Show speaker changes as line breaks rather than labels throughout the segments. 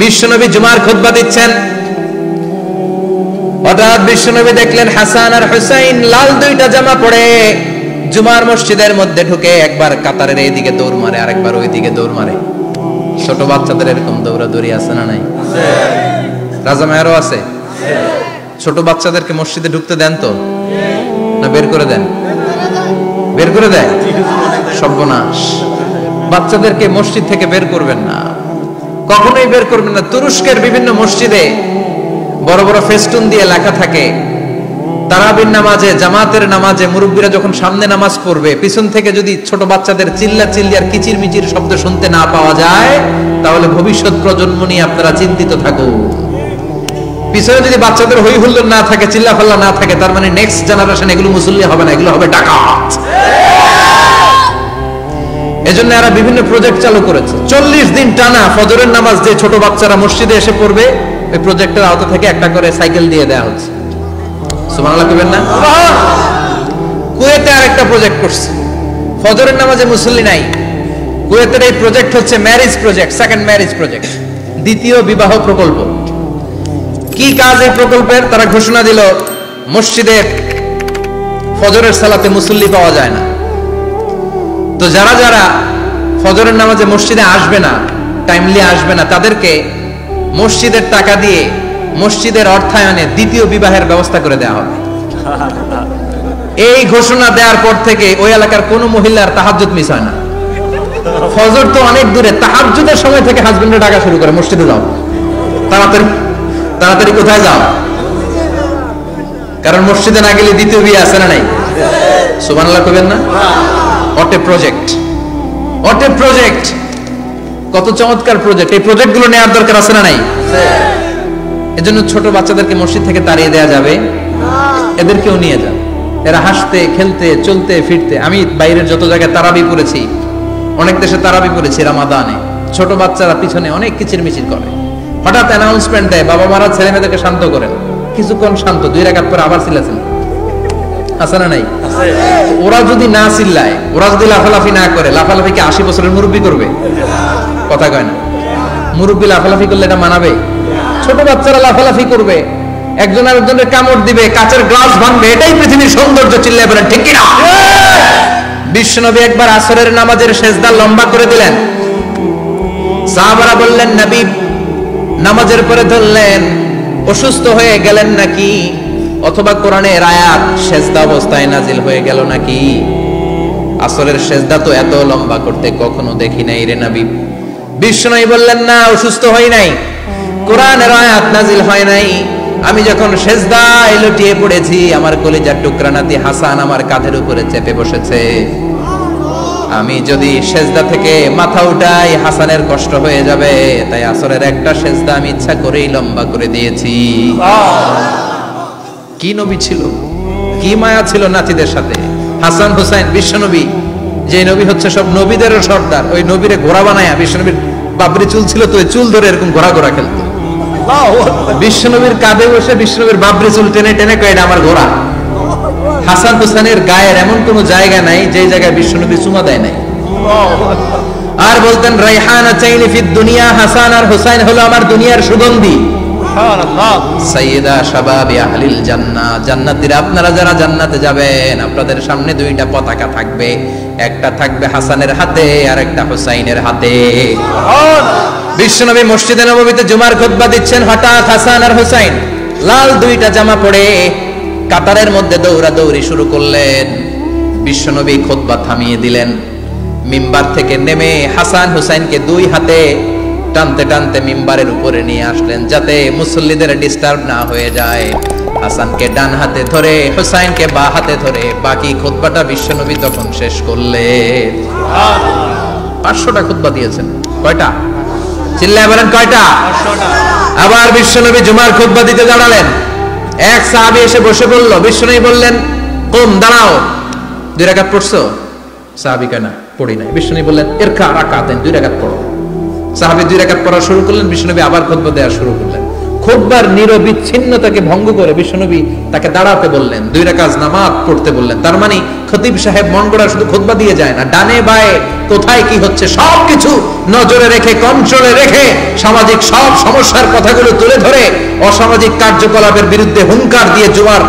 বিশ্বনবী জুমার খুতবা দিচ্ছেন, হঠাৎ বিশ্বনবী দেখলেন হাসান আর হুসাইন লাল দুইটা জামা পরে জুমার মসজিদের মধ্যে ঢুকে একবার কাতারের এইদিকে দৌড় মারে, আরেকবার ওইদিকে দৌড় মারে। ছোট বাচ্চাদের এরকম দৌড়াদৌড়ি আছে না নাই? রাজা মায়েরও আছে। ছোট বাচ্চাদেরকে মসজিদে ঢুকতে দেন তো না বের করে দেন? বের করে দেয়। সর্বনাশ, বাচ্চাদেরকে মসজিদ থেকে বের করবেন না, কখনোই বের করবেন না। তুরস্কের বিভিন্ন মসজিদে বড় বড় ফেস্টুন দিয়ে লেখা থাকে, তারাবির নামাজে, জামাতের নামাজে মুরব্বীরা যখন সামনে নামাজ পড়বে, পিছন থেকে যদি ছোট বাচ্চাদের চিল্লা চিল্লি আর কিচির মিচির শব্দ শুনতে না পাওয়া যায়, তাহলে ভবিষ্যৎ প্রজন্ম নিয়ে আপনারা চিন্তিত থাকুন। পিছনে যদি বাচ্চাদের হই হুল্লোড় না থাকে, চিল্লা ফাল্লা না থাকে, তার মানে নেক্সট জেনারেশন এগুলো মুসল্লি হবে না, এগুলো হবে ডাকাত। এজন্য এরা বিভিন্ন প্রজেক্ট চালু করেছে। 40 দিন টানা ফজরের নামাজ যে ছোট বাচ্চারা মসজিদে এসে পড়বে, ওই প্রজেক্টের আওতা থেকে একটা করে সাইকেল দিয়ে দেওয়া হচ্ছে। সুবহানাল্লাহ কইবেন না? কুয়েতে আরেকটা প্রজেক্ট করছে, ফজরের নামাজে মুসল্লি নাই। কুয়েতের এই প্রজেক্ট হচ্ছে marriage project, second marriage project, দ্বিতীয় বিবাহ প্রকল্প। কি কাজ এই প্রকল্পের? তারা ঘোষণা দিল, মসজিদে ফজরের সালাতে মুসল্লি পাওয়া যায় না, তো যারা যারা ফজরের নামাজে মসজিদে আসবে না, টাইমলি আসবে না, তাদেরকে মসজিদের টাকা দিয়ে মসজিদের অর্থায়নে দ্বিতীয় বিবাহের ব্যবস্থা করে দেওয়া হবে। এই ঘোষণা দেওয়ার পর থেকে ওই এলাকার কোন মহিলার তাহাজ্জুদ মিস হয় না। ফজর তো অনেক দূরে, তাহাজ্জুদের সময় থেকে হাজবেন্ডে ডাকা শুরু করে, মসজিদে যাও, তাড়াতাড়ি তাড়াতাড়ি কোথায় যাও, কারণ মসজিদে না গেলে দ্বিতীয় বিয়ে আছে না নাই? সুবহানাল্লাহ কইবেন না? What a project, what a project, কত চমৎকার প্রজেক্ট। এই প্রজেক্ট গুলো নেওয়ার দরকার আছে না নাই? এজন্য ছোট বাচ্চাদেরকে মসজিদ থেকে তাড়িয়ে দেওয়া যাবে, এদেরকেও নিয়ে যান। এরা হাসতে খেলতে চলতে ফিরতে, আমি বাইরের যত জায়গায় তারাবি পড়েছি, অনেক দেশে তারাবি পড়েছি রামাদানে, ছোট বাচ্চারা পিছনে অনেক কিচির মিচির করে, হঠাৎ অ্যানাউন্সমেন্ট দেয়, বাবা মারা ছেলে মেয়েদেরকে শান্ত করেন, কিছুক্ষণ শান্ত, 2 রাকাত পরে আবার চিল্লাছেন, আছে না নাই? ওরা যদি না চিল্লায়, ওরা যদি লাফালাফি না করে, লাফালাফি কি 80 বছরের মুরব্বী করবে? কথা কয় না। মুরব্বী লাফালাফি করলে এটা মানাবে? ছোট বাচ্চারা লাফালাফি করবে, একজন আরেকজনের কামড় দিবে, কাচের গ্লাস ভাঙবে, এটাই পৃথিবীর সৌন্দর্য। চিল্লায় বলেন ঠিক কিনা? বিশ্বনবী একবার আসরের নামাজের সেজদা লম্বা করে দিলেন, সাহাবারা বললেন, নবী নামাজের পরে ধরলেন, অসুস্থ হয়ে গেলেন নাকি, অথবা কোরআনের আয়াত সেজদা অবস্থায় নাজিল হয়ে গেল নাকি? আসরের সেজদা তো এত লম্বা করতে কখনো দেখি নাই রে নবী। বিশ্বনবী বললেন, না, অসুস্থ হই নাই, কোরআনের আয়াত নাজিল হয় নাই, আমি যখন সেজদায় লুটিয়ে পড়েছি, আমার কলিজার টুকরা নাতি হাসান আমার কাঁধের উপরে চেপে বসেছে, আমি যদি সেজদা থেকে মাথা উঠাই হাসানের কষ্ট হয়ে যাবে, তাই আসরের একটা সেজদা আমি ইচ্ছা করেই লম্বা করে দিয়েছি। কি নবী ছিল, কি মায়া ছিল নাতিদের সাথে। হাসান হুসাইন, বিশ্বনবী যে নবী হচ্ছে সব নবীদেরও সর্দার, ওই নবীরে ঘোড়া বানায়া, বিশ্বনবীর বাবরি চুল ছিল তো, ওই চুল ধরে এরকম ঘোড়া ঘোড়া খেলতো। বিশ্বনবীর কাঁধে বসে বিশ্বনবীর বাবরি চুল টেনে টেনে কয়, এটা আমার ঘোড়া। হাসান হুসাইনের গায়ের এমন কোন জায়গা নাই যে জায়গায় বিশ্বনবী চুমা দেয় নাই। আর বলতেন, রাইহানা চাইনি ফিদ দুনিয়া, হাসান আর হুসাইন হলো আমার দুনিয়ার সুগন্ধি। সাইয়্যিদা শাবাবি আহলিল জান্নাহ, জান্নাতীরা আপনারা যারা জান্নাতে যাবেন, আপনাদের সামনে 2টা পতাকা থাকবে, একটা থাকবে হাসানের হাতে আর একটা হুসাইনের হাতে। বিশ্বনবী মসজিদে নববীতে জুমার খুতবা দিচ্ছেন, হঠাৎ হাসান আর হুসাইন লাল 2টা জামা পরে কাতারের মধ্যে দৌড়াদৌড়ি শুরু করলেন। বিশ্বনবী খুতবা থামিয়ে দিলেন, মিম্বার থেকে নেমে হাসান হুসাইনকে 2 হাতে টানতে টানতে মিম্বারের উপরে নিয়ে আসলেন, যাতে মুসল্লিদের ডিস্টার্ব না হয়ে যায়। হাসানকে ডান হাতে ধরে, হুসাইনকে বাঁ হাতে ধরে বাকি খুতবাটা বিশ্বনবী তখন শেষ করলেন। 500টা খুতবা দিয়েছেন। কয়টা? চিল্লায় বলেন কয়টা? 500টা। আবার বিশ্বনবী জুমার খুতবা দিতে দাঁড়ালেন, এক সাহাবী এসে বসে বলল, বিশ্বনবী বললেন, কুম, দাঁড়াও, 2 রাকাত পড়ছো? সাহাবী কয়, না, পড়ি নাই। বিশ্বনবী বললেন, ইরকা রাকাতাইন, 2 রাকাত পড়ো। সাহাবী 2 রাকাত পড়া শুরু করলেন, বিশ্বনবী আবার খুতবা দেওয়া শুরু করলেন। খুতবার নিরবিচ্ছিন্নতাকে ভঙ্গ করে বিশ্বনবী তাকে দাঁড়াতে বললেন, 2 রাকাত নামাজ পড়তে বললেন। তার মানে খতিব সাহেব মন গড়া শুধু খুতবা দিয়ে যায় না, ডানে বায়ে কোথায় কি হচ্ছে সবকিছু নজরে রেখে, কন্ট্রোলে রেখে, সামাজিক সব সমস্যার কথাগুলো তুলে ধরে অসামাজিক কার্যকলাপের বিরুদ্ধে হুঙ্কার দিয়ে জুমার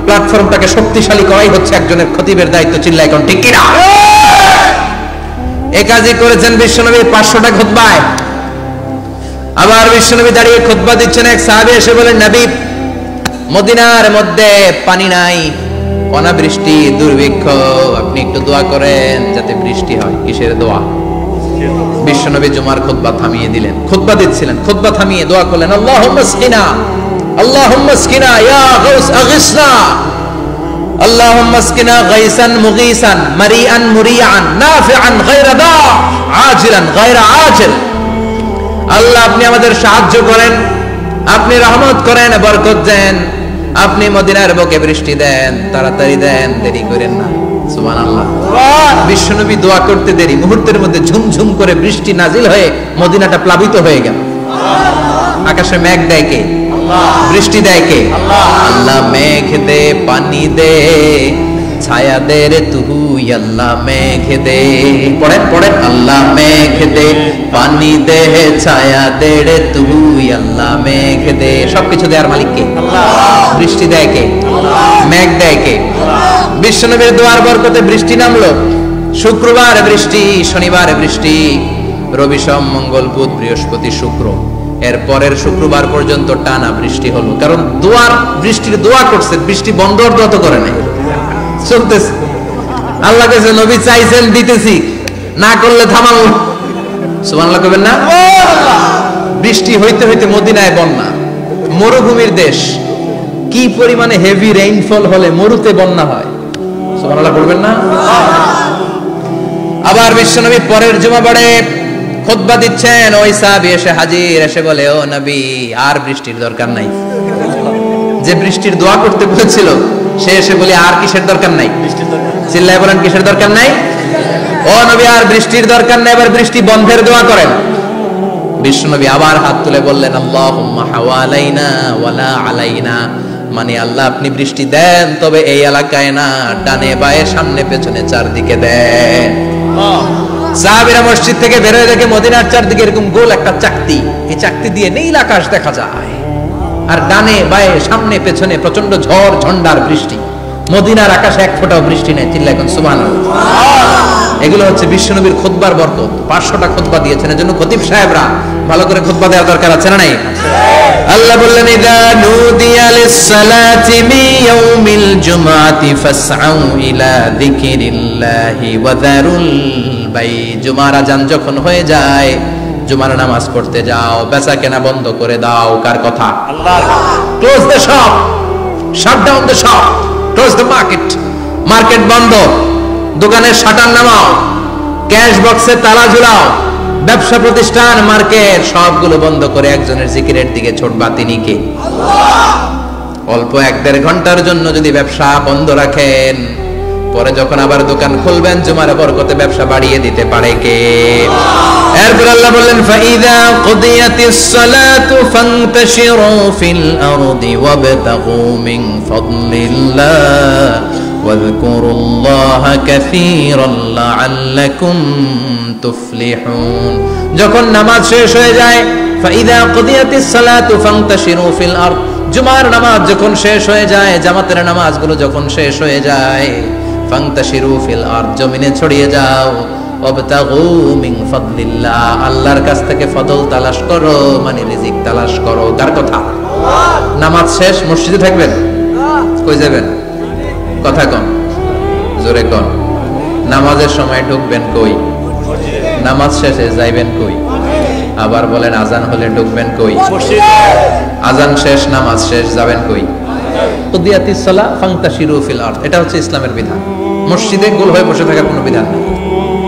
প্ল্যাটফর্মটাকে শক্তিশালী করাই হচ্ছে একজনের খতিবের দায়িত্ব। চিল্লায় কোন ঠিক কিনা? এই কাজই করেছেন বিশ্বনবী 500টা খুতবায়। আবার বিশ্বনবী দাঁড়িয়ে খুতবা দিচ্ছেন, এক সাহাবী এসে বলেন, নবী, মদিনার মধ্যে পানি নাই, অনাবৃষ্টি, দুর্ভিক্ষ, আপনি একটু দোয়া করেন যাতে বৃষ্টি হয়। কিসের দোয়া? বিশ্বনবী জুমার খুতবা থামিয়ে দিলেন, খুতবা দিচ্ছিলেন, খুতবা থামিয়ে দোয়া করলেন, আল্লাহুম্মা স্কিনা, আল্লাহুম্মা স্কিনা ইয়া গাউস আগিসনা, আল্লাহুম্মা স্কিনা গাইসান মুগীসান মারিআন মুরিআন নাফিআন গায়রা দা আজিলান গায়রা আজিল। আল্লাহ, আপনি আমাদের সাহায্য করেন, আপনি রহমত করেন, বরকত দেন, আপনি মদিনার বুকে বৃষ্টি দেন, তাড়াতাড়ি দেন, দেরি করেন না। সুবহানাল্লাহ। বিশ্বনবী দোয়া করতে দেরি, মুহূর্তের মধ্যে ঝুমঝুম করে বৃষ্টি নাজিল হয়ে মদিনাটা প্লাবিত হয়ে গেল। আকাশে মেঘ দেয় কে? বৃষ্টি দেয় কে? আল্লাহ। মেঘ দে, পানি দে, ছায়া দে রে তুই, আল্লাহ মেঘ দে। পড়েন পড়েন, আল্লাহ মেঘ দে, পানি দে, ছায়া দে রে তুই, আল্লাহ মেঘ দে। সবকিছু দেয়ার মালিক কে? আল্লাহ। বৃষ্টি দেয় কে? আল্লাহ। মেঘ দেয় কে? বিশ্বনবীর দোয়ার বরকতে বৃষ্টি নামলো। শুক্রবার বৃষ্টি, শনিবার বৃষ্টি, রবি সোম মঙ্গল বুধ বৃহস্পতি শুক্র, এর পরের শুক্রবার পর্যন্ত টানা বৃষ্টি হলো। কারণ দোয়ার বৃষ্টির দোয়া করছে, বৃষ্টি বন্ধ আর দোয়া তো করে নাই, চলতেছে। আল্লাহ কাছে নবী চাইছেন, দিতেছি, না করলে থামালো। সুবহানাল্লাহ কইবেন না? বৃষ্টি হইতে হইতে মদিনায় বন্যা, মরুভূমির দেশ, কি পরিমাণে হেভি রেইনফল হলে মরুতে বন্যা হয়। সুবহানাল্লাহ বলবেন না? আবার বিশ্বনবী পরের জুমাবারে খুতবা দিচ্ছেন, ওই সাহাবী এসে হাজির, এসে বলে, ও নবী, আর বৃষ্টির দরকার নাই। যে বৃষ্টির দোয়া করতে বলেছিল সে এসে বলে, আর কিসের দরকার নাই? চিল্লায় বলেন, কিসের দরকার নাই? ও নবী, আর বৃষ্টির দরকার নাই, এবার বৃষ্টি বন্ধের দোয়া করেন। বিশ্বনবী আবার হাত তুলে বললেন, আল্লাহুম্মা হাওয়ালাইনা ওয়ালা আলাইনা, মানে আল্লাহ, আপনি বৃষ্টি দেন, তবে এই এলাকায় না, ডানে বায়ে সামনে পেছনে চারদিকে দেন। সাহাবীরা মসজিদ থেকে বের হয়ে দেখে মদিনার চারদিকে এরকম গোল একটা চাকতি, এই চাকতি দিয়ে নীল আকাশ দেখা যায়, আর ডানে বায়ে সামনে পেছনে প্রচন্ড ঝড় ঝন্ডার বৃষ্টি। মদিনার আকাশে এক ফোঁটাও বৃষ্টি নেই। চিল্লায় এখন সুবহানাল্লাহ। এগুলো হচ্ছে বিশ্বনবীর খুতবার বরকত। 500টা খুতবা দিয়েছেন, এজন্য খতিব সাহেবরা ভালো করে খুতবা দেওয়ার দরকার আছে না নাই? আল্লাহ বললেন, ইযা নুদিয়া লিস-সালাতি মিন ইয়াউমিল জুমআতি ফাসআউ ইলা যিকিরিল্লাহি ওয়া যারুল বাই। জুমার আযান যখন হয়ে যায়, জুমার নামাজ পড়তে যাও, বেচা কেনা বন্ধ করে দাও। কার কথা? আল্লাহর। Close the shop, shut down the shop, close the market. Market বন্ধ, দোকানের শাটার নামাও, ক্যাশ বক্সে তালা ঝুলাও, ব্যবসা প্রতিষ্ঠান, মার্কেট সবগুলো বন্ধ করে একজনের জিকিরের দিকে ছোটবা। তিনি কে? আল্লাহ। অল্প 1-1.5 ঘন্টার জন্য যদি ব্যবসা বন্ধ রাখেন, পরে যখন আবার দোকান খুলবেন, জুমার বরকতে ব্যবসা বাড়িয়ে দিতে পারে কে? এরপর আল্লাহ বললেন, ফাইযা কুদিয়াতিস সালাতু ফান্তাশিরু ফিল আরদি ওয়াবতাগু মিন ফাদলিল্লাহ ওয়াযকুরুল্লাহা কাসীরান লাআল্লাকুম তুফলিহুন। যখন নামাজ শেষ হয়ে যায়, ফাইযা কুদিয়াতিস সালাতু ফান্তাশিরু ফিল আরদ, জুমার নামাজ যখন শেষ হয়ে যায়, জামাতের নামাজগুলো যখন শেষ হয়ে যায়, ফান্তাশিরু ফিল আরদ, জমিনে ছড়িয়ে যাও, ওয়াবতাগু মিন ফাদলিল্লাহ, আল্লাহর কাছ থেকে ফজল তালাশ করো, মানে রিজিক তালাশ করো। কার কথা? আল্লাহ। নামাজ শেষ মসজিদে থাকবেন? কই যাবেন? কথা কন, জোরে কন। নামাজের সময় ঢুকবেন কই? নামাজ শেষে যাইবেন কই? আবার বলেন, আজান হলে ঢুকবেন কই? আজান শেষ, নামাজ শেষ, যাবেন কই? কুদিয়াতিস সালাহ ফান্তাশিরু ফিল আরদ। এটা হচ্ছে ইসলামের বিধান। মসজিদে গোল হয়ে বসে থাকার কোনো বিধান নেই।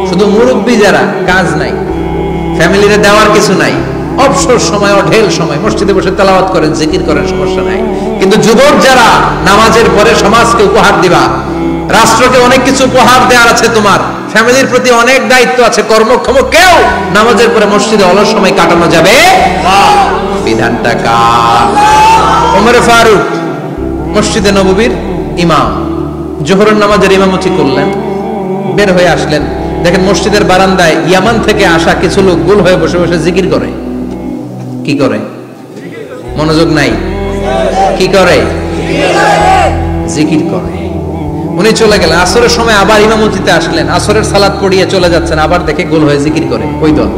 শুধু মুরব্বী যারা, কাজ নাই, ফ্যামিলিরে দেওয়ার কিছু নাই, অবসর সময়, অঢেল সময় মসজিদে বসে তেলাওয়াত করেন, জিকির করেন, সমস্যা নাই। কিন্তু যুবক যারা, নামাজের পরে সমাজকে উপহার দিবা, রাষ্ট্রকে অনেক কিছু উপহার দেওয়ার আছে, তোমার ফ্যামিলির প্রতি অনেক দায়িত্ব আছে, কর্মক্ষম কেউ নামাজের পরে মসজিদে অলস সময় কাটানো যাবে না। বিধানটা কার? ওমর ফারুক মসজিদে নববীর ইমাম, জোহরের নামাজের ইমামতি করলেন, বের হয়ে আসলেন, দেখেন মসজিদের বারান্দায় ইয়ামান থেকে আসা কিছু লোক গোল হয়ে বসে বসে জিকির করে। কি করে? মনোযোগ নাই। কি করে? জিকির করে। উনি চলে গেলেন, আসরের সময় আবার ইমামতিতে আসলেন, আসরের সালাত পড়িয়ে চলে যাচ্ছেন, আবার দেখে গোল হয়ে জিকির করে ওই দল।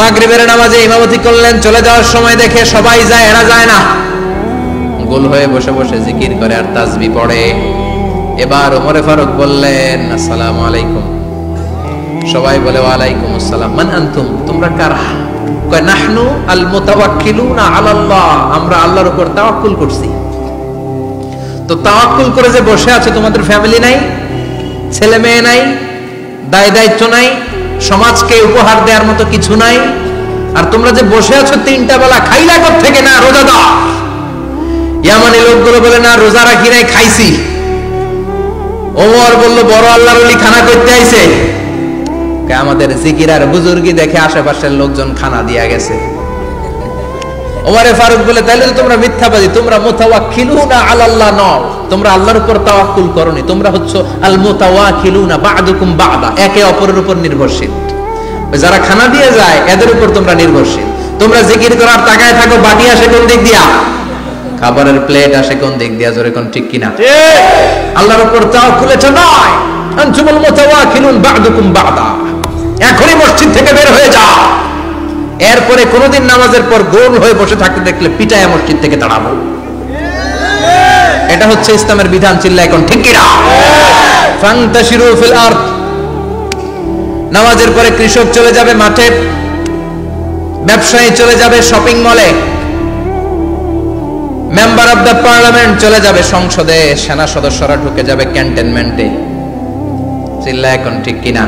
মাগরিবের নামাজে ইমামতি করলেন, চলে যাওয়ার সময় দেখে সবাই যায়, এরা যায় না, গোল হয়ে বসে বসে জিকির করে আর তাসবিহ পড়ে। এবার ওমরে ফারুক বললেন, আসসালামু আলাইকুম। সবাই বলে ওয়ালাইকুম আসসালাম। মান আনতুম, তোমরা কারা? কয় নাহনু আল মুতাওয়াক্কিলুনা আলাল্লাহ, আমরা আল্লাহর উপর তাওয়াক্কুল করছি। তো তাওয়াক্কুল করে যে বসে আছে, তোমাদের ফ্যামিলি নাই, ছেলে মেয়ে নাই, দায় দায়িত্ব নাই, সমাজকে উপহার দেওয়ার মতো কিছু নাই, আর তোমরা যে বসে আছো তিনটা বেলা খাইলা কোত্থেকে? না রোজা দাও। ইয়ামানি লোকগুলো বলে না রোজা রাখি নাই, খাইছি। ওমর বলল বড় আল্লাহর ওলি খানা করতে আইছে। আমাদের জিকির আর বুজুর্গি দেখে আশেপাশের লোকজন খানা দিয়া গেছে। ওমরে ফারুক বলে তাইলে তো তোমরা মিথ্যাবাদী, তোমরা মুতাওয়াক্কিলুনা আলাল্লাহ নও, তোমরা আল্লাহর উপর তাওয়াক্কুল করনি, তোমরা হচ্ছে আল মুতাওয়াক্কিলুনা বা'দুকুম বা'দা, একে অপরের উপর নির্ভরশীল। যারা খানা দিয়ে যায় এদের উপর তোমরা নির্ভরশীল। তোমরা জিকির করার তাকায় থাকো, বাটি আসে কোন দিক দিয়া? খাবারের প্লেট আসে কোন দিক দিয়া? জোরে কোন ঠিক কিনা? ঠিক। আল্লাহর উপর তাওয়াক্কুল এটা নয়। আনতুমুল মুতাওয়াক্কিলুন বা'দুকুম বা'দা। এখনই মসজিদ থেকে বের হয়ে যাও। এরপরে কোনদিন নামাজের পর গোল হয়ে বসে থাকতে দেখলে পিটায়া মসজিদ থেকে তাড়াবো। এটা হচ্ছে ইসলামের বিধান। চিল্লা এখন ঠিক কিনা? ফান্তাশিরু ফিল আরদ। নামাজের পরে কৃষক চলে যাবে মাঠে, ব্যবসায়ী চলে যাবে শপিং মলে, মেম্বার অফ দ্য পার্লামেন্ট চলে যাবে সংসদে, সেনা সদস্যরা ঢুকে যাবে ক্যান্টনমেন্টে। চিল্লা এখন ঠিক কিনা?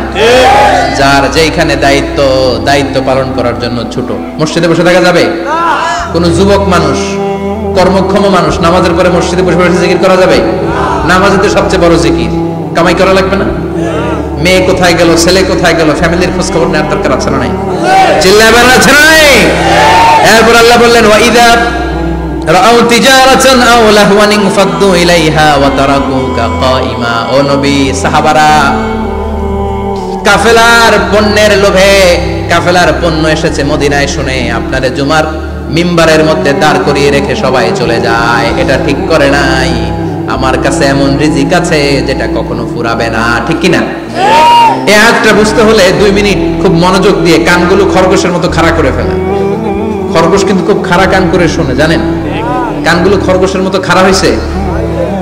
যার যেখানে দায়িত্ব পালন করার জন্য ছোট, মসজিদে বসে থাকা যাবে? কোন যুবক মানুষ, কর্মক্ষম মানুষ নামাজের পরে মসজিদে বসে বসে জিকির করা যাবে? নামাজে তো সবচেয়ে বড় জিকির, কামাই করা লাগবে না? মেয়ে কোথায় গেল, ছেলে কোথায় গেল, ফ্যামিলির খোঁজ খবর নেওয়ার দরকার আছে না নাই? চিল্লাবেন আছে না নাই? এরপর আল্লাহ বললেন ওয়াইদা রাআউ তিজারাতান আও লাহওয়ান ফাদ্দু ইলাইহা ওয়া তারাকুকা কাইমা। ও নবী, সাহাবারা কাফেলার পণ্যের লোভে, কাফেলার পণ্য এসেছে মদিনায় শুনে আপনারে জুমার মিম্বারের মধ্যে দাঁড় করিয়ে রেখে সবাই চলে যায়। এটা ঠিক করে নাই। আমার কাছে এমন রিজিক আছে যেটা কখনো ফুরাবে না। ঠিক কিনা? এই আয়াতটা বুঝতে হলে 2 মিনিট খুব মনোযোগ দিয়ে কানগুলো খরগোশের মতো খাড়া করে ফেলা। খরগোশ কিন্তু খুব খাড়া কান করে শোনে, জানেন? কানগুলো খরগোশের মতো খাড়া হয়েছে।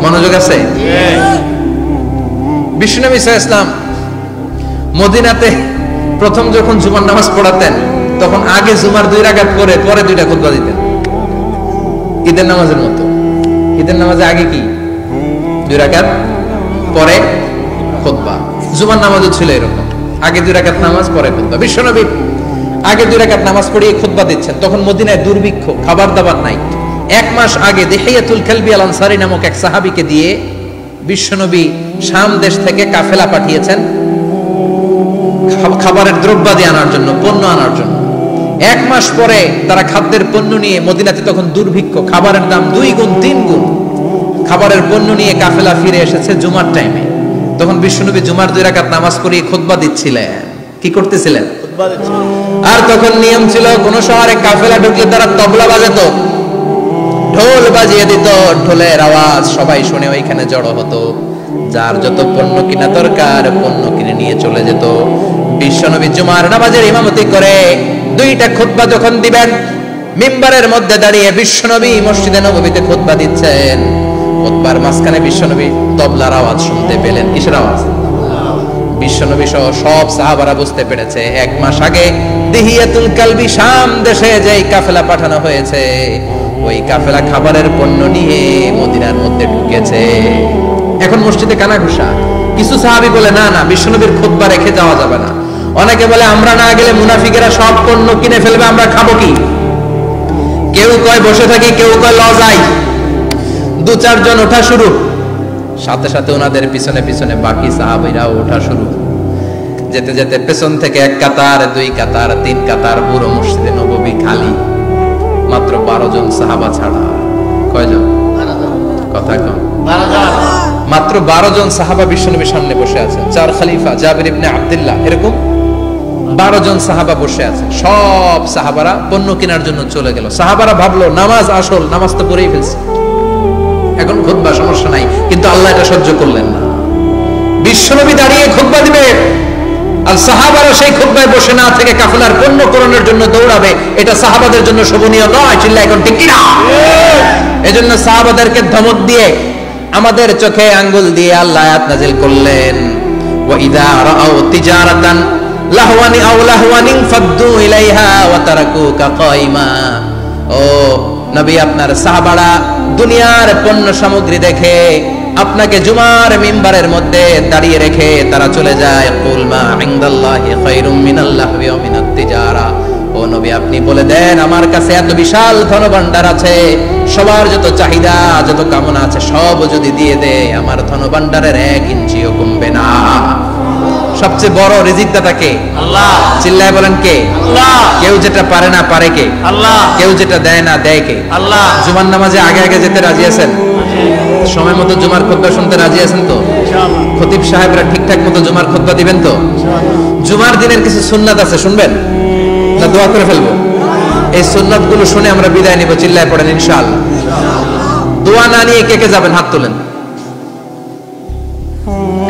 মনোযোগ আছে? বিশ্বনবী সাল্লাল্লাহু আলাইহি ওয়াসাল্লাম মদিনাতে প্রথম যখন জুমার নামাজ পড়াতেন, তখন আগে জুমার 2 রাকাত পরে 2টা খুতবা দিতেন, ঈদের নামাজের মতো। ঈদের নামাজে আগে কি 2 রাকাত, পরে খুতবা। জুমার নামাজও ছিল এরকম, আগে 2 রাকাত নামাজ, পরে খুতবা। বিশ্বনবী আগে 2 রাকাত নামাজ পড়িয়ে খুতবা দিচ্ছেন, তখন মদিনায় দুর্ভিক্ষ, খাবার দাবার নাই। 1 মাস আগে দিহিয়াতুল কালবি আল আনসারী নামক এক সাহাবীকে দিয়ে বিশ্বনবী শাম দেশ থেকে কাফেলা পাঠিয়েছেন খাবারের দ্রব্যাদি আনার জন্য, পণ্য আনার জন্য। 1 মাস পরে তারা খাদ্যের পণ্য নিয়ে, মদিনাতে তখন দুর্ভিক্ষ, খাবারের দাম 2 গুণ 3 গুণ, খাবারের পণ্য নিয়ে কাফেলা ফিরে এসেছে জুমার টাইমে। তখন বিশ্বনবী জুমার 2 রাকাত নামাজ পড়িয়ে খুতবা দিচ্ছিলেন। কি করতেছিলেন? খুতবা দিচ্ছিলেন। আর তখন নিয়ম ছিল, কোন শহরে কাফেলা ঢুকলে তারা তবলা বাজাতো, ঢোল বাজিয়ে দিত, ঢোলের আওয়াজ সবাই শুনে ওইখানে জড়ো হতো। যার যত পণ্য কিনা দরকার পণ্য কিনে নিয়ে চলে যেত। বিশ্বনবী জুমার নামাজের ইমামতি করে 2টা খুতবা যখন দিবেন, মিম্বারের মধ্যে দাঁড়িয়ে বিশ্বনবী মসজিদে নববীতে খুতবা দিচ্ছেন। খুতবার মাঝখানে বিশ্বনবী তবলার আওয়াজ শুনতে পেলেন। কিসের আওয়াজ? বিশ্বনবী সহ সব সাহাবারা বুঝতে পেরেছে 1 মাস আগে দিহিয়াতুল কালবি শাম দেশে যেই কাফেলা পাঠানো হয়েছে, ওই কাফেলা খাবারের পণ্য নিয়ে মদিনার মধ্যে ঢুকেছে। এখন মসজিদে কানাঘুষা। কিছু সাহাবী বলে না না, বিশ্বনবীর খুতবা রেখে যাওয়া যাবে না। অনেকে বলে আমরা না গেলে মুনাফিকেরা সব পণ্য কিনে ফেলবে, আমরা খাবো কি? কেউ কয় বসে থাকি, কেউ কয় লজাই। 2-4 জন ওঠা শুরু, সাথে সাথে ওনাদের পিছনে পিছনে বাকি সাহাবীরাও ওঠা শুরু। যেতে যেতে পেছন থেকে 1 কাতার, 2 কাতার, 3 কাতার, পুরো মসজিদে নববী খালি। মাত্র 12 জন সাহাবা ছাড়া। কয়জন? কথা কম। মাত্র 12 জন সাহাবা বিশ্বনবীর সামনে বসে আছেন। 4 খলিফা জাবির ইবনে আব্দুল্লাহ, এরকম 12 জন সাহাবা বসে আছেন। সব সাহাবারা পণ্য কেনার জন্য চলে গেল। সাহাবারা ভাবলো নামাজ আসল, নামাজ তো পড়েই ফেলছে, এখন খুতবা সমস্যা নাই, কিন্তু আল্লাহ এটা সহ্য করলেন না। বিশ্বনবী দাঁড়িয়ে খুতবা দিবে আর সাহাবারা সেই খুতবায় বসে না থেকে কাফেলার পণ্য করণের জন্য দৌড়াবে, এটা সাহাবাদের জন্য শোভনীয় নয়। চিল্লা এখন ঠিক কিনা? এজন্য সাহাবাদেরকে ধমক দিয়ে, আমাদের চোখে আঙ্গুল দিয়ে আল্লাহ আয়াত নাযিল করলেন, ওয়া ইযা রাআউ তিজারাতান লাহওয়ানি আও লাহওয়ানিন ফাদ্দু ইলাইহা ওয়া তারাকুকা কাইমা। ও নবী, আপনার সাহাবারা দুনিয়ার পণ্য সামগ্রী দেখে আপনাকে জুমার মিম্বারের মধ্যে দাঁড়িয়ে রেখে তারা চলে যায়। কুল মা ইনদাল্লাহি খায়রুম মিনাল লাহওয়ি ওয়া মিনাত তিজারা। ও নবী, আপনি বলে দেন আমার কাছে এত বিশাল ধনভাণ্ডার আছে, সবার যত চাহিদা যত কামনা আছে সব যদি দিয়ে দেয় আমার ধনভাণ্ডারের 1 ইঞ্চিও কমবে না। সবচেয়ে বড় রিজিকদাতা কে? আল্লাহ। চিল্লায় বলেন কে? আল্লাহ। কেউ যেটা পারে না পারে কে? আল্লাহ। কেউ যেটা দেয় না দেয় কে? আল্লাহ। জুমার নামাজে আগে আগে যেতে রাজি আছেন? সময় মতো জুমার খুতবা শুনতে রাজি আছেন তো? ইনশাআল্লাহ। খতিব সাহেবরা ঠিকঠাক মতো জুমার খুতবা দিবেন তো? ইনশাআল্লাহ। জুমার দিনের কিছু সুন্নাত আছে, শুনবেন না দোয়া করে ফেলবো? এই সুন্নাত গুলো শুনে আমরা বিদায় নিব। চিল্লায় পড়েন ইনশাআল্লাহ। দোয়া না নিয়ে কে কে যাবেন? হাত তোলেন।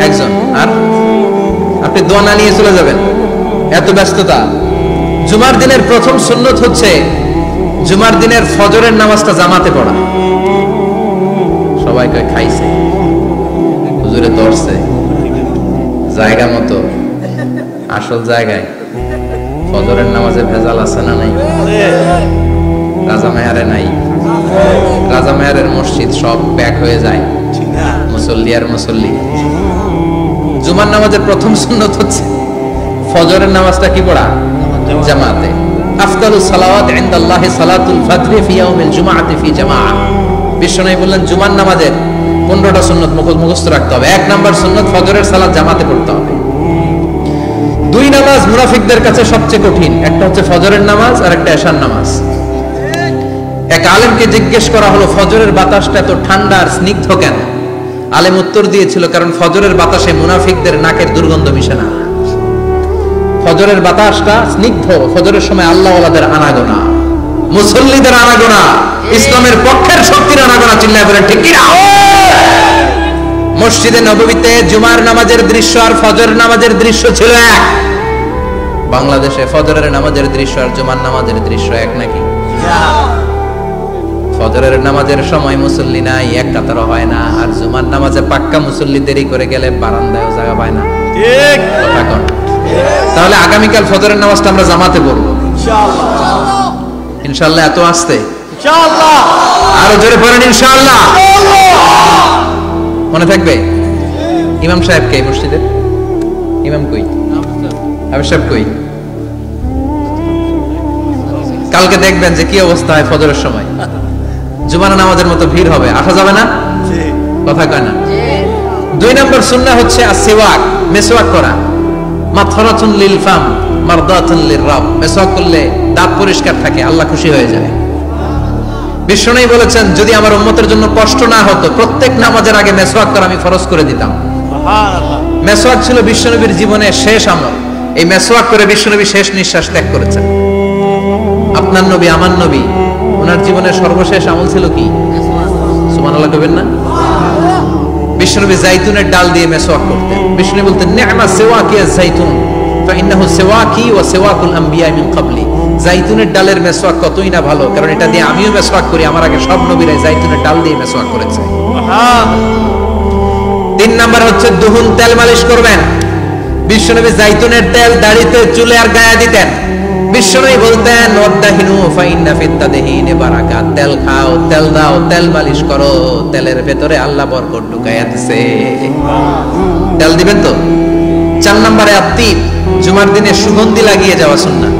একজন। আর আপনি দোয়া না নিয়ে চলে যাবেন, এত ব্যস্ততা। জুমার দিনের প্রথম সুন্নত হচ্ছে জুমার দিনের ফজরের নামাজটা জামাতে পড়া। সবাই কয় খাইছে, হুজুরে ধরছে জায়গা মতো, আসল জায়গায় ফজরের নামাজে ভেজাল আছে না নাই? রাজা মেয়ারে নাই, রাজা মেয়ারের মসজিদ সব প্যাক হয়ে যায়, মুসল্লি আর মুসল্লি। জুমার নামাজের প্রথম সুন্নত হচ্ছে ফজরের নামাজটা কি পড়া? জামাতে। আফদালুস সালাওয়াত ইনদাল্লাহি সালাতুল ফাজর ফি ইয়াউমিল জুমআতি ফি জামাআহ। বিশ্বনবী বললেন জুমার নামাজের 15টা সুন্নত মুখস্থ রাখতে হবে। 1 নাম্বার সুন্নত ফজরের সালাত জামাতে পড়তে হবে। 2 নামাজ মুনাফিকদের কাছে সবচেয়ে কঠিন, একটা হচ্ছে ফজরের নামাজ আর একটা এশার নামাজ। এক আলেমকে জিজ্ঞেস করা হলো ফজরের বাতাসটা এত ঠান্ডা আর স্নিগ্ধ কেন? আলেম উত্তর দিয়েছিল কারণ ফজরের বাতাসে মুনাফিকদের নাকের দুর্গন্ধ মিশে না। ফজরের বাতাসটা স্নিগ্ধ, ফজরের সময় আল্লাহওয়ালাদের আনাগোনা, মুসল্লিদের আনাগোনা, ইসলামের পক্ষের শক্তির আনাগোনা। চিল্লায় বলেন ঠিক কি না? মসজিদে নববীতে জুমার নামাজের দৃশ্য আর ফজরের নামাজের দৃশ্য ছিল এক। বাংলাদেশে ফজরের নামাজের দৃশ্য আর জুমার নামাজের দৃশ্য এক নাকি? ফজরের নামাজের সময় মুসল্লি নাই, এক কাতারও হয় না, আর জুমার নামাজে পাক্কা মুসল্লি দেরি করে গেলে বারান্দায়ও জায়গা পায় না। ঠিক কথা কোন? তাহলে আগামীকাল ফজরের নামাজটা আমরা জামাতে পড়বো ইনশাআল্লাহ। ইনশাআল্লাহ। এত আসতে ইনশাআল্লাহ, আরো জোরে পড়েন ইনশাআল্লাহ। মনে থাকবে? ইমাম সাহেব কে মসজিদের? ইমাম কই? আবু সাহেব কই? কালকে দেখবেন যে কি অবস্থা হয় ফজরের সময়। জুমার নামাজের মতো ভিড় হবে, আসা যাবে না। কথা কয় না? 2 নম্বর সুন্নাহ হচ্ছে আসওয়াক, মেসওয়াক করা। মাথরাতুন লিল ফাম মারদাতুন লির রাব। মেসওয়াক করলে দাঁত পরিষ্কার থাকে, আল্লাহ খুশি হয়ে যায়। বিশ্বনবী বলেছেন যদি আমার উম্মতের জন্য কষ্ট না হতো প্রত্যেক নামাজের আগে মেসওয়াক করা আমি ফরজ করে দিতাম। সুবহানাল্লাহ। মেসওয়াক ছিল বিশ্বনবীর জীবনের শেষ আমল। এই মেসওয়াক করে বিশ্বনবী শেষ নিঃশ্বাস ত্যাগ করেছেন। আপনার নবী আমার নবী, ওনার জীবনের সর্বশেষ আমল ছিল কি? সুবহানাল্লাহ কইবেন না? বিশ্বনবী জাইতুনের ডাল দিয়ে মেসওয়াক করতেন। বিশ্বনবী বলতেন নি'মা সিওয়াকিয়া জাইতুন ফাইন্নাহু সিওয়াকি ওয়া সিওয়াকুল আম্বিয়া মিন ক্বাবলি। জাইতুনের ডালের মেসওয়াক কতই না ভালো, কারণ এটা দিয়ে আমিও মেসওয়াক করি, আমার আগে সব নবীরা জাইতুনের ডাল দিয়ে মেসওয়াক করেছে। 3 নাম্বার হচ্ছে দুহুন, তেল মালিশ করবেন। বিশ্বনবী জাইতুনের তেল দাড়িতে, চুলে আর গায়ে দিতেন। বিশ্বনবী বলতেন ওয়াদাহিনু ফাইন্না ফিত্তাদহিনে বারাকাত। তেল খাও, তেল দাও, তেল মালিশ করো, তেলের ভেতরে আল্লাহ বরকত ঢুকাইয়া দিয়েছে। তেল দিবেন তো? 4 নম্বরে আত্তিব, জুমার দিনে সুগন্ধি লাগিয়ে যাওয়া সুন্নাহ।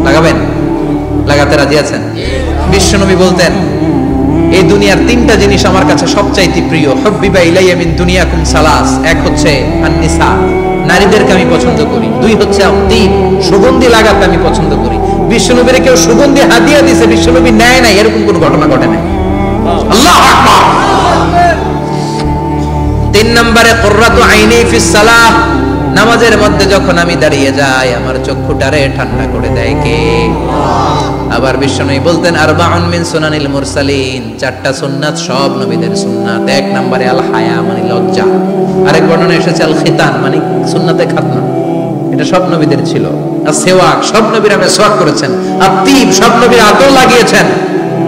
লাগাবেন? লাগাতে রাজি আছেন? বিশ্বনবী বলতেন এই দুনিয়ার 3টা জিনিস আমার কাছে সবচাইতে প্রিয়। হুব্বিবা ইলাইয়া মিন দুনিয়াকুম সালাস। এক হচ্ছে আন-নিসা, নারীদেরকে আমি পছন্দ করি। 2 হচ্ছে আত্তিব, সুগন্ধি লাগাতে আমি পছন্দ করি। বিশ্বনবীর কেউ সুগন্ধি হাদিয়া দিয়েছে, বিশ্বনবী নেয় নাই, এরকম কোন ঘটনা ঘটে নাই। আল্লাহু আকবার। 3 নম্বরে কুররাতু আইনি ফিস সালাহ, নামাজের মধ্যে যখন আমি দাঁড়িয়ে যাই আমার চক্ষুটারে ঠান্ডা করে দেয় কে? আবার বিশ্বনবী বলতেন আরবাউন মিন সুনানিল মুরসালিন, 4টা সুন্নাত সব নবীদের সুন্নাত। 1 নম্বরে আল হায়া মানে লজ্জা, আরেক বর্ণনা এসেছে আল খিতান মানে সুন্নাতে খাতনা, এটা সব নবীদের ছিল। আর সেওয়াক, সব নবীরা মেসওয়াক করেছেন। আর তিব, সব নবীরা আতর লাগিয়েছেন।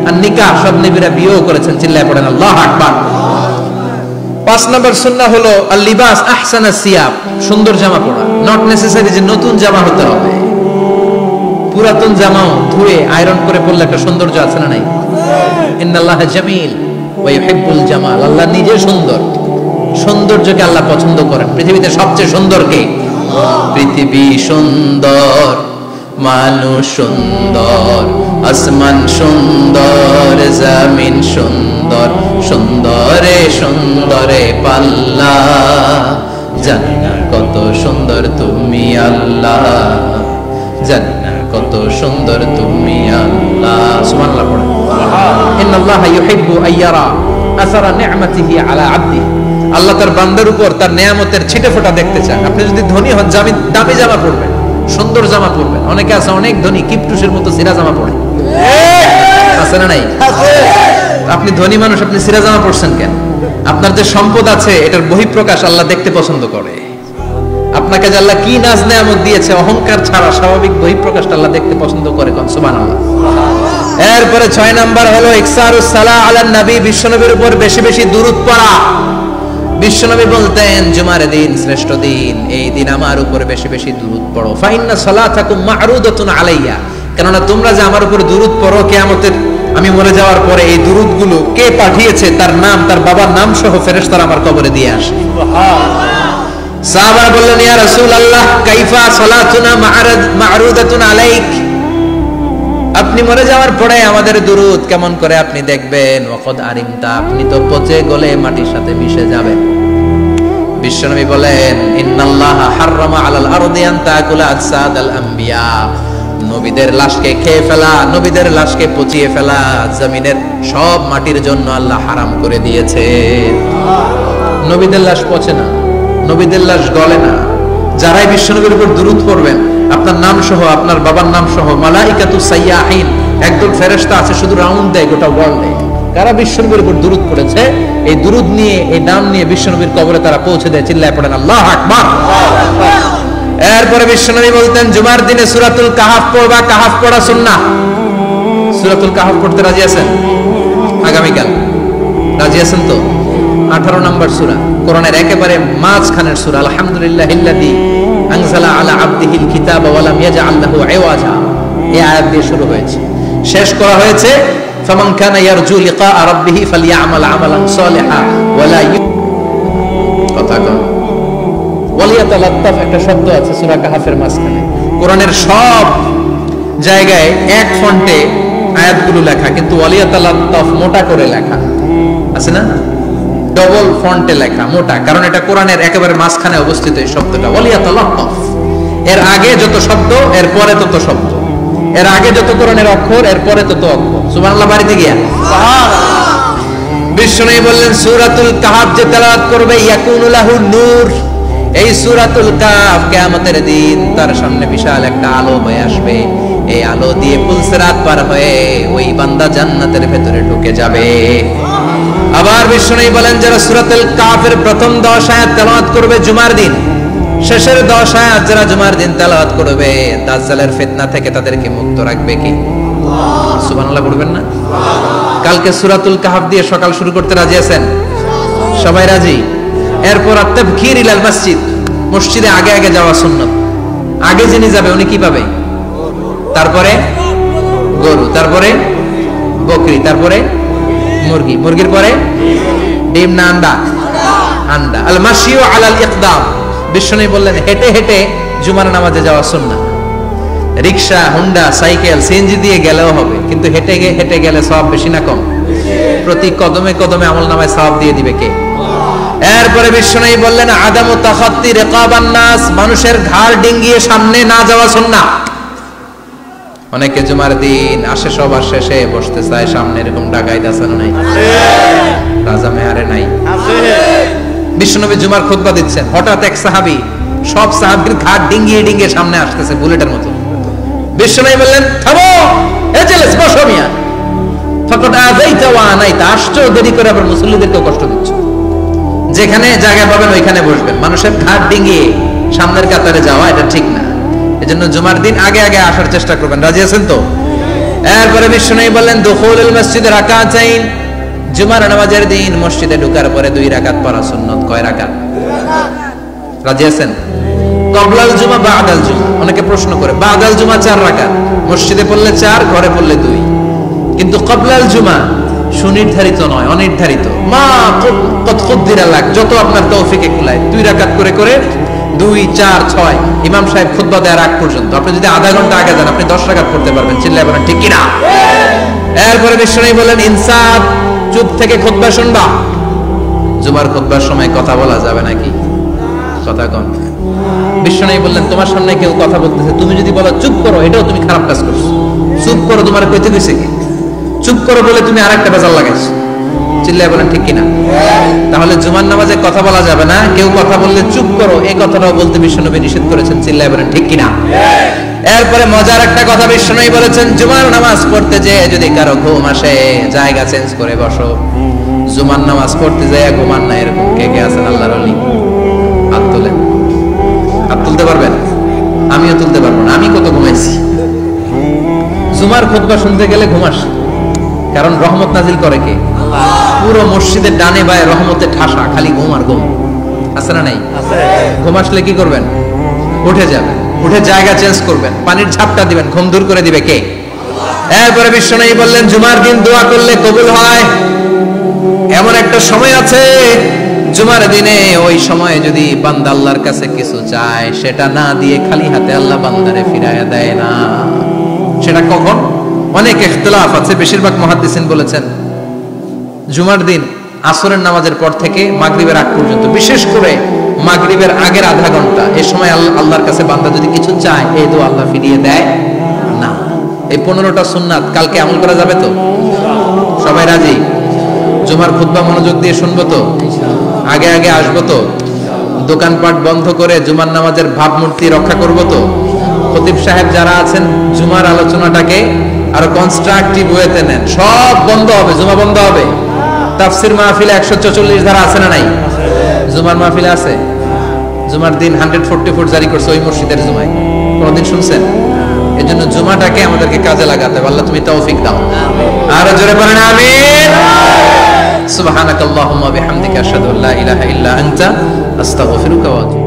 আর নিকাহ, সব নবীরা বিয়েও করেছেন। চিল্লায় পড়েন আল্লাহু আকবার। 5 নম্বর সুন্নাহ হলো আল লিবাস আহসানা সিয়াব, সুন্দর জামা পরা। নট নেসেসারি যে নতুন জামা হতে হবে, পুরাতন জামাও ধুয়ে আয়রন করে পরলে একটা সৌন্দর্য আছে না নাই? ইন্নাল্লাহা জামিল ওয়া ইউহিব্বুল জামাল, আল্লাহ নিজে সুন্দর, সৌন্দর্যকে আল্লাহ পছন্দ করেন। পৃথিবীতে সবচেয়ে সুন্দর কে? পৃথিবী সুন্দর, মানুষ সুন্দর, আসমান সুন্দর, জমিন সুন্দর, সুন্দরে সুন্দরে পাল্লা, জান্নাত কত সুন্দর তুমি আল্লাহ, জান্নাত কত সুন্দর তুমি আল্লাহ। সুবহানাল্লাহ পড়েন। ইন্নাল্লাহা ইউহিব্বু আইয়ারা আসারা নি'মাতিহি আলা আবদিহি, আল্লাহ তার বান্দার উপর তার নেয়ামতের ছিটেফোঁটা দেখতে চান। আপনি যদি ধনী হন, দামি জামা পরবেন, সুন্দর জামা পরবেন। অনেকে আছে অনেক ধনী, কিপটুসের মতো সিরা জামা পরে, আছে না নাই? আপনি ধনী মানুষ, আপনি সিরা জামা পরছেন কেন? আপনার যে সম্পদ আছে এটার বহিঃপ্রকাশ আল্লাহ দেখতে পছন্দ করে। আপনাকে যে আল্লাহ কি নাজ নেয়ামত দিয়েছে, অহংকার ছাড়া স্বাভাবিক বহিঃপ্রকাশটা আল্লাহ দেখতে পছন্দ করে। কোন সুবহানাল্লাহ। এরপরে 6 নাম্বার হলো ইকসারুস সালাহ আলান নবী, বিশ্বনবীর উপর বেশি বেশি দুরূদ পড়া। বিশ্বনবী বলতেন জুমার দিন শ্রেষ্ঠ দিন, এই দিন আমার উপর বেশি বেশি দুরূদ পড়ো। ফাইন্না সালাতাকুম মা'রুদাতুন আলাইয়া, কেননা তোমরা যে আমার উপর দুরূদ পড়ো, কিয়ামতের আমি মরে যাওয়ার পরে এই দুরূদগুলো কে পাঠিয়েছে তার নাম, তার বাবার নাম সহ ফেরেশতারা আমার কবরে দিয়ে আসে। সাহাবারা বললেন ইয়া রাসূলুল্লাহ কাইফা সালাতুনা মা'রুদাতুন আলাইক, আপনি মরে যাওয়ার পরে আমাদের দুরূদ কেমন করে আপনি দেখবেন? ওয়াকাদ আরিমতা, আপনি তো পচে গলে মাটির সাথে মিশে যাবেন। বিশ্বনবী বলেন ইন্নাল্লাহা হাররামা আলাল আরদি আন তাকুলা আজসাদাল আম্বিয়া, নবীদের লাশকে খেয়ে ফেলা, নবীদের লাশকে পচিয়ে ফেলা জমিনের সব মাটির জন্য আল্লাহ হারাম করে দিয়েছে। নবীদের লাশ পচে না, নবীদের লাশ গলে না। যারাই বিশ্বনবীর উপর দুরূদ পড়বেন, আপনার নাম সহ, আপনার বাবার নাম সহ, মালাইকাতুস সাইয়াহিন, একদল ফেরেশতা আছে শুধু রাউন্ড দেয় গোটা ওয়ার্ল্ডে। কারা বিশ্বনবীর উপর দুরূদ পড়েছে, এই দুরূদ নিয়ে, এই নাম নিয়ে বিশ্বনবীর কবরে তারা পৌঁছে দেয়। চিল্লায় পড়েন আল্লাহু আকবার। এরপরে বিশ্বনবী বলতেন জুমার দিনে সূরাতুল কাহাফ পড়বা, কাহাফ পড়া সুন্নাহ। সূরাতুল কাহাফ পড়তে রাজি আছেন? আগামীকাল রাজি আছেন তো? 18 নম্বর সূরা, কোরআনের একেবারে মাঝখানের সূরা। আলহামদুলিল্লাহিল্লাযী আনজালা আলা আবদিহিল কিতাবা ওয়া লাম ইয়াজআল লাহু ইওয়াজা, এই আয়াত দিয়ে শুরু হয়েছে, শেষ করা হয়েছে ফামান কানা ইয়ারজু লিকা রাব্বিহি ফালইআমাল আমালান সালিহা ওয়া লা কথা কম ওয়ালিয়াতালাত্তাফ, একটা শব্দ আছে সূরা কাহাফের মাঝখানে। কোরআনের সব জায়গায় এক ফন্টে আয়াতগুলো লেখা, কিন্তু ওয়ালিয়াতালাত্তাফ মোটা করে লেখা আছে না, ডবল ফন্টে লেখা, মোটা, কারণ এটা কোরআনের একেবারে মাঝখানে অবস্থিত এই শব্দটা ওয়ালিয়াতালাত্তাফ। এর আগে যত শব্দ এর পরে তত শব্দ, এর আগে যত কোরআনের অক্ষর এর পরে তত অক্ষর। সুবহানাল্লাহ বাড়িতে গিয়া বিশ্বনবী বললেন সূরাতুল কাহাফ যে তেলাওয়াত করবে ইয়াকুনু লাহু নূর, এই সূরাতুল কাহাফ কিয়ামতের দিন তার সামনে বিশাল একটা আলো হয়ে আসবে। এই আলো দিয়ে পুলসিরাত পার হয়ে ওই বান্দা জান্নাতের ভেতরে ঢুকে যাবে। আবার বিশ্বনবী বলেন যারা সূরাতুল কাহাফের প্রথম 10 আয়াত তেলাওয়াত করবে জুমার দিন, শেষের 10 আয়াত যারা জুমার দিন তেলাওয়াত করবে, দাজ্জালের ফিতনা থেকে তাদেরকে মুক্ত রাখবে কি আল্লাহ। সুবহানাল্লাহ পড়বেন না? কালকে সূরাতুল কাহাফ দিয়ে সকাল শুরু করতে রাজি আছেন? সবাই রাজি? এরপর তাবকির ইলাল মসজিদ, মসজিদে আগে আগে যাওয়া সুন্নাত। আগে যিনি যাবে উনি কি পাবে? তারপরে গরু, তারপরে বকরি, তারপরে মুরগি, মুরগির পরে ডিম না আন্ডা? আন্ডা। আল মাশিউ আলাল ইকদাম, বিশ্বনবী বললেন হেঁটে হেঁটে জুমার নামাজে যাওয়া সুন্নাহ। রিকশা, হুন্ডা, সাইকেল, সিএনজি দিয়ে গেলেও হবে, কিন্তু হেঁটে হেঁটে গেলে সওয়াব বেশি না কম? প্রতি কদমে কদমে আমলনামায় সওয়াব দিয়ে দিবে কে? এরপরে বিশ্বনবী বললেন আদামু তাখাত্তি রিকাবান নাস, মানুষের ঘাড় ডিঙ্গিয়ে সামনে না যাওয়া সুন্নাহ। অনেকে জুমার দিন আসে সবার শেষে বসতে চায় সামনে, এরকম ডাকাইত আছে না নাই? রাজা মেয়ারে নাই? বিশ্বনবী জুমার খুতবা দিচ্ছেন, হঠাৎ এক সাহাবী সব সাহাবীর ঘাট ডিঙ্গিয়ে ডিঙ্গিয়ে সামনে আসতেছে বুলেটের মতো। বিশ্বনবী বললেন, থামো, এজেলেস, বসো মিয়া। ফাকাদ আযাইতা ওয়া আনাইতা, আসছো দেরি করে আবার মুসল্লিদেরকে কষ্ট দিচ্ছ। যেখানে জায়গা পাবেন ওইখানে বসবেন, মানুষের ঘাট ডিঙ্গিয়ে সামনের কাতারে যাওয়া এটা ঠিক না। এজন্য জুমার দিন আগে আগে আসার চেষ্টা করবেন। রাজি আছেন তো? এরপরে বিশ্বনবী বললেন, দুখুলুল মসজিদে রাকাতাইন, জুমার নামাজের দিন মসজিদে ঢোকার পরে 2 রাকাত পড়া সুন্নাত। কয় রাকাত? রাজি আছেন? ক্বাবলাল জুমা, বা'দাল জুমা। অনেকে প্রশ্ন করে, বা'দাল জুমা 4 রাকাত, মসজিদে পড়লে 4, ঘরে পড়লে 2। কিন্তু ক্বাবলাল জুমা সুনির্ধারিত নয়, অনির্ধারিত। মা কত কদ্দিরা লাগ, যত আপনার তৌফিকে কুলায় 2 রাকাত করে করে 2, 4, 6 ইমাম সাহেব খুতবা দেওয়ার আগ পর্যন্ত। আপনি যদি আধা ঘন্টা আগে যান আপনি 10 রাকাত পড়তে পারবেন। চিল্লায় বলেন ঠিক কিনা? এরপরে বিশ্বনবী বলেন, ইনসাফ, চুপ থেকে খুতবা শুনবা। জুমার খুতবার সময় কথা বলা যাবে নাকি? কথা কন। বিশ্বনবী বললেন, তোমার সামনে কেউ কথা বলতেছে, তুমি যদি বলো চুপ করো, এটাও তুমি খারাপ কাজ করছো। চুপ করো তোমার কইতে কইছে কি? চুপ করো বলে তুমি আরেকটা বেজাল লাগাইছো। চিল্লায় বলেন ঠিক কিনা? তাহলে জুমার নামাজে কথা বলা যাবে না, কেউ কথা বললে চুপ করো, এই কথাটাও বলতে বিশ্বনবী নিষেধ করেছেন। চিল্লায় বলেন ঠিক কিনা? এরপরে মজার একটা কথা বিশ্বনবী বলেছেন, জুমার নামাজ পড়তে যে যদি কারো ঘুম আসে, জায়গা চেঞ্জ করে বসো। জুমার নামাজ পড়তে যায় ঘুমান না, এরকম কে কে আছেন আল্লাহর ওলি? হাত তোলেন। হাত তুলতে পারবেন? আমিও তুলতে পারবো না, আমি কত ঘুমাইছি। জুমার খুতবা শুনতে গেলে ঘুম আসে, কারণ রহমত নাজিল করে কে? পুরো মসজিদের ডানে বায়ে রহমতের ঠাসা, খালি ঘুম আর ঘুম। আছে না নাই? ঘুম আসলে কি করবেন? উঠে যাবেন, উঠে জায়গা চেঞ্জ করবেন, পানির ঝাপটা দিবেন, ঘুম দূর করে দিবে কে? এরপরে বিশ্বনবী বললেন, জুমার দিন দোয়া করলে কবুল হয়। এমন একটা সময় আছে জুমার দিনে, ওই সময়ে যদি বান্দা আল্লাহর কাছে কিছু চায়, সেটা না দিয়ে খালি হাতে আল্লাহ বান্দারে ফিরাইয়া দেয় না। সেটা কখন? অনেক ইখতিলাফ আছে, বেশিরভাগ মুহাদ্দিসিন বলেছেন জুমার দিন আসরের নামাজের পর থেকে মাগরিবের আগ পর্যন্ত, বিশেষ করে মাগরিবের আগের আধা ঘন্টা, এই সময় আল্লাহর কাছে বান্দা যদি কিছু চায়, এই দোয়া আল্লাহ ফিরিয়ে দেয় না। এই 15টা সুন্নাত কালকে আমল করা যাবে তো? সবাই রাজি? জুমার খুতবা মনোযোগ দিয়ে শুনবো তো? আগে আগে আসবো তো? দোকানপাট বন্ধ করে জুমার নামাজের ভাবমূর্তি রক্ষা করবো তো? খতিব সাহেব যারা আছেন, জুমার আলোচনাটাকে আরো কনস্ট্রাকটিভ ওয়েতে নেন। সব বন্ধ হবে, জুমা বন্ধ হবে। তাফসির মাহফিলে 144 ধারা আছে না নাই? জুমার মাহফিলে আছে। জুমার দিন 144 জারি করছে ওই মসজিদের জুমায়, কোনদিন শুনছেন? এই জন্য জুমাটাকে আমাদেরকে কাজে লাগাতে হবে। আল্লাহ তুমি তৌফিক দাও। আর জোরে বলেন আমিন। সুবহানাকাল্লাহুম্মা বিহামদিকা আশহাদু আল্লা ইলাহা ইল্লা আনতা আস্তাগফিরুকা ওয়া আতুবু